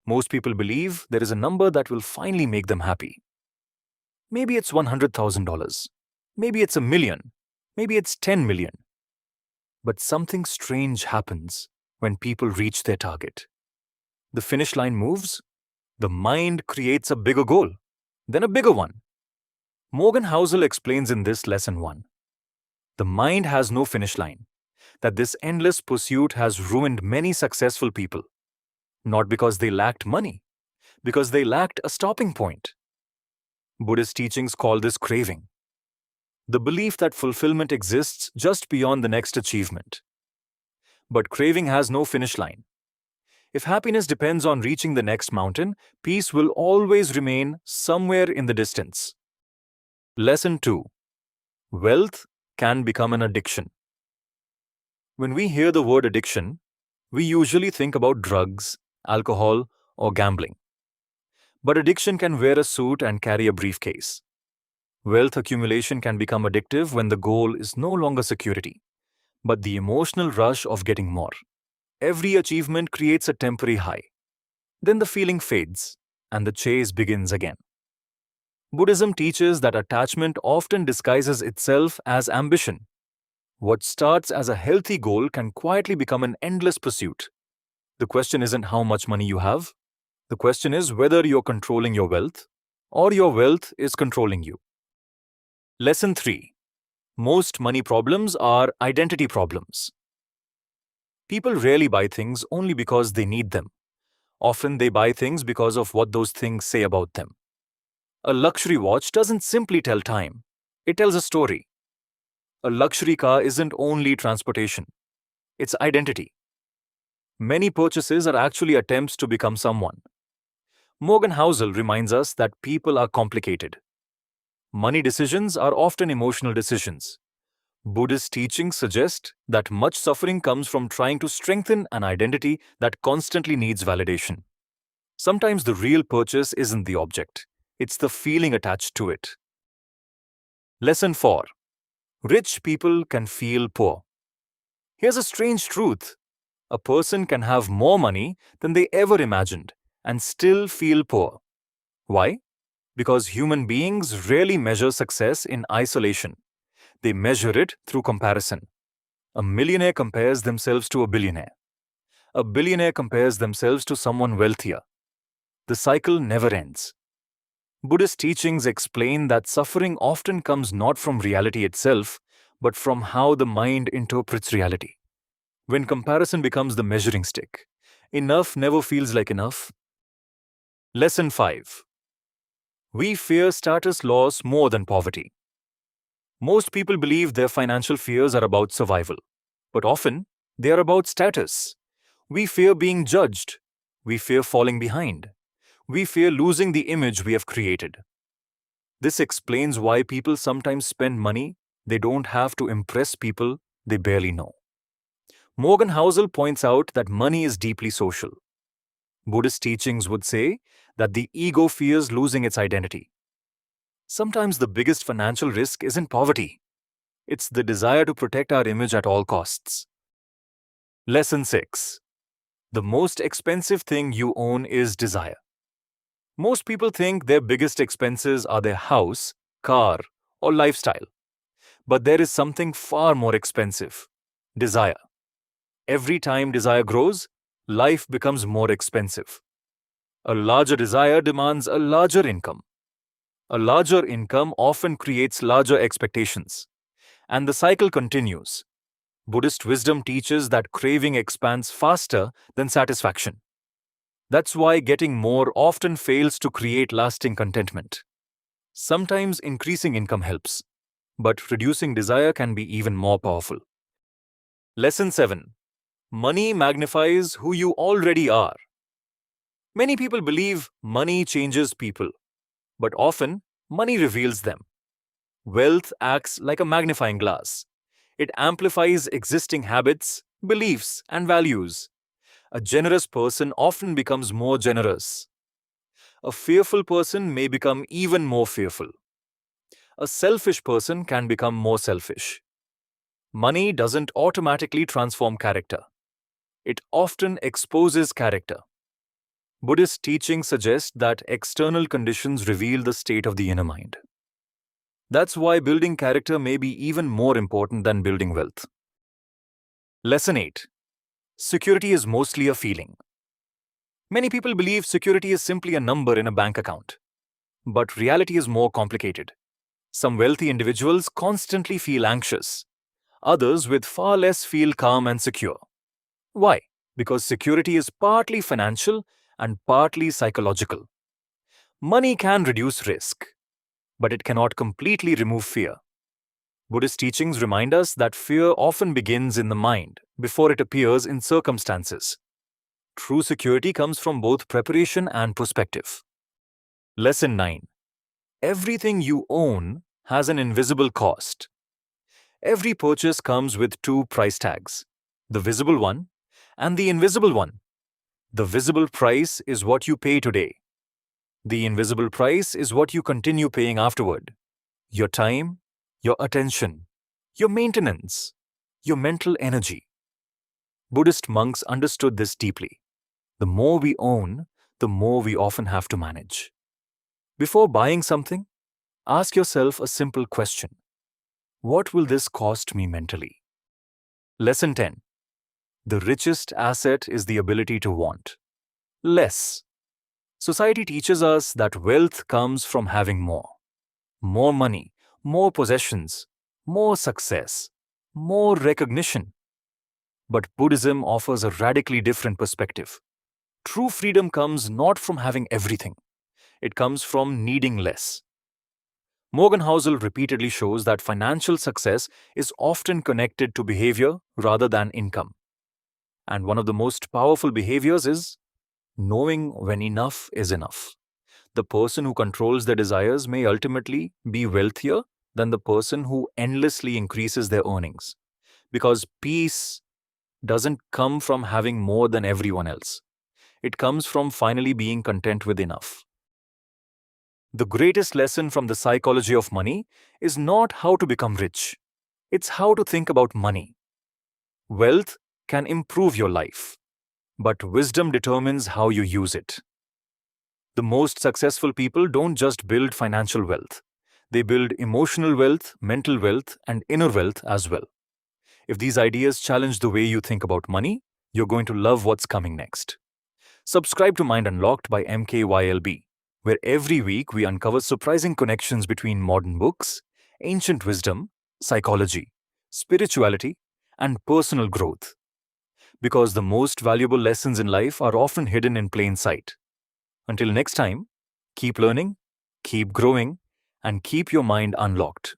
Most people believe there is a number that will finally make them happy. Maybe it's $100,000. Maybe it's a million. Maybe it's 10 million. But something strange happens when people reach their target. The finish line moves, the mind creates a bigger goal, then a bigger one. Morgan Housel explains in this lesson 1. The mind has no finish line, that this endless pursuit has ruined many successful people. Not because they lacked money, because they lacked a stopping point. Buddhist teachings call this craving. The belief that fulfillment exists just beyond the next achievement. But craving has no finish line. If happiness depends on reaching the next mountain, peace will always remain somewhere in the distance. Lesson 2. Wealth can become an addiction. When we hear the word addiction, we usually think about drugs, alcohol, or gambling. But addiction can wear a suit and carry a briefcase. Wealth accumulation can become addictive when the goal is no longer security, but the emotional rush of getting more. Every achievement creates a temporary high. Then the feeling fades, and the chase begins again. Buddhism teaches that attachment often disguises itself as ambition. What starts as a healthy goal can quietly become an endless pursuit. The question isn't how much money you have. The question is whether you're controlling your wealth, or your wealth is controlling you. Lesson 3. Most money problems are identity problems. People rarely buy things only because they need them. Often they buy things because of what those things say about them. A luxury watch doesn't simply tell time. It tells a story. A luxury car isn't only transportation. It's identity. Many purchases are actually attempts to become someone. Morgan Housel reminds us that people are complicated. Money decisions are often emotional decisions. Buddhist teachings suggest that much suffering comes from trying to strengthen an identity that constantly needs validation. Sometimes the real purchase isn't the object, it's the feeling attached to it. Lesson 4. Rich people can feel poor. Here's a strange truth. A person can have more money than they ever imagined and still feel poor. Why? Because human beings rarely measure success in isolation. They measure it through comparison. A millionaire compares themselves to a billionaire. A billionaire compares themselves to someone wealthier. The cycle never ends. Buddhist teachings explain that suffering often comes not from reality itself, but from how the mind interprets reality. When comparison becomes the measuring stick, enough never feels like enough. Lesson 5. We fear status loss more than poverty. Most people believe their financial fears are about survival, but often they are about status. We fear being judged. We fear falling behind. We fear losing the image we have created. This explains why people sometimes spend money they don't have to impress people they barely know. Morgan Housel points out that money is deeply social. Buddhist teachings would say that the ego fears losing its identity. Sometimes the biggest financial risk isn't poverty. It's the desire to protect our image at all costs. Lesson 6. The most expensive thing you own is desire. Most people think their biggest expenses are their house, car, or lifestyle. But there is something far more expensive: desire. Every time desire grows, life becomes more expensive. A larger desire demands a larger income. A larger income often creates larger expectations. And the cycle continues. Buddhist wisdom teaches that craving expands faster than satisfaction. That's why getting more often fails to create lasting contentment. Sometimes increasing income helps, but reducing desire can be even more powerful. Lesson 7. Money magnifies who you already are. Many people believe money changes people, but often money reveals them. Wealth acts like a magnifying glass. It amplifies existing habits, beliefs, and values. A generous person often becomes more generous. A fearful person may become even more fearful. A selfish person can become more selfish. Money doesn't automatically transform character. It often exposes character. Buddhist teachings suggest that external conditions reveal the state of the inner mind. That's why building character may be even more important than building wealth. Lesson 8. Security is mostly a feeling. Many people believe security is simply a number in a bank account. But reality is more complicated. Some wealthy individuals constantly feel anxious. Others with far less feel calm and secure. Why? Because security is partly financial and partly psychological. Money can reduce risk, but it cannot completely remove fear. Buddhist teachings remind us that fear often begins in the mind before it appears in circumstances. True security comes from both preparation and perspective. Lesson 9. Everything you own has an invisible cost. Every purchase comes with two price tags, the visible one and the invisible one. The visible price is what you pay today. The invisible price is what you continue paying afterward. Your time, your attention, your maintenance, your mental energy. Buddhist monks understood this deeply. The more we own, the more we often have to manage. Before buying something, ask yourself a simple question. What will this cost me mentally? Lesson 10. The richest asset is the ability to want less. Society teaches us that wealth comes from having more. More money, more possessions, more success, more recognition. But Buddhism offers a radically different perspective. True freedom comes not from having everything. It comes from needing less. Morgan Housel repeatedly shows that financial success is often connected to behavior rather than income. And one of the most powerful behaviors is knowing when enough is enough. The person who controls their desires may ultimately be wealthier than the person who endlessly increases their earnings. Because peace doesn't come from having more than everyone else. It comes from finally being content with enough. The greatest lesson from the psychology of money is not how to become rich. It's how to think about money. Wealth can improve your life, but wisdom determines how you use it. The most successful people don't just build financial wealth. They build emotional wealth, mental wealth, and inner wealth as well. If these ideas challenge the way you think about money, you're going to love what's coming next. Subscribe to Mind Unlocked by MKYLB, where every week we uncover surprising connections between modern books, ancient wisdom, psychology, spirituality, and personal growth. Because the most valuable lessons in life are often hidden in plain sight. Until next time, keep learning, keep growing, and keep your mind unlocked.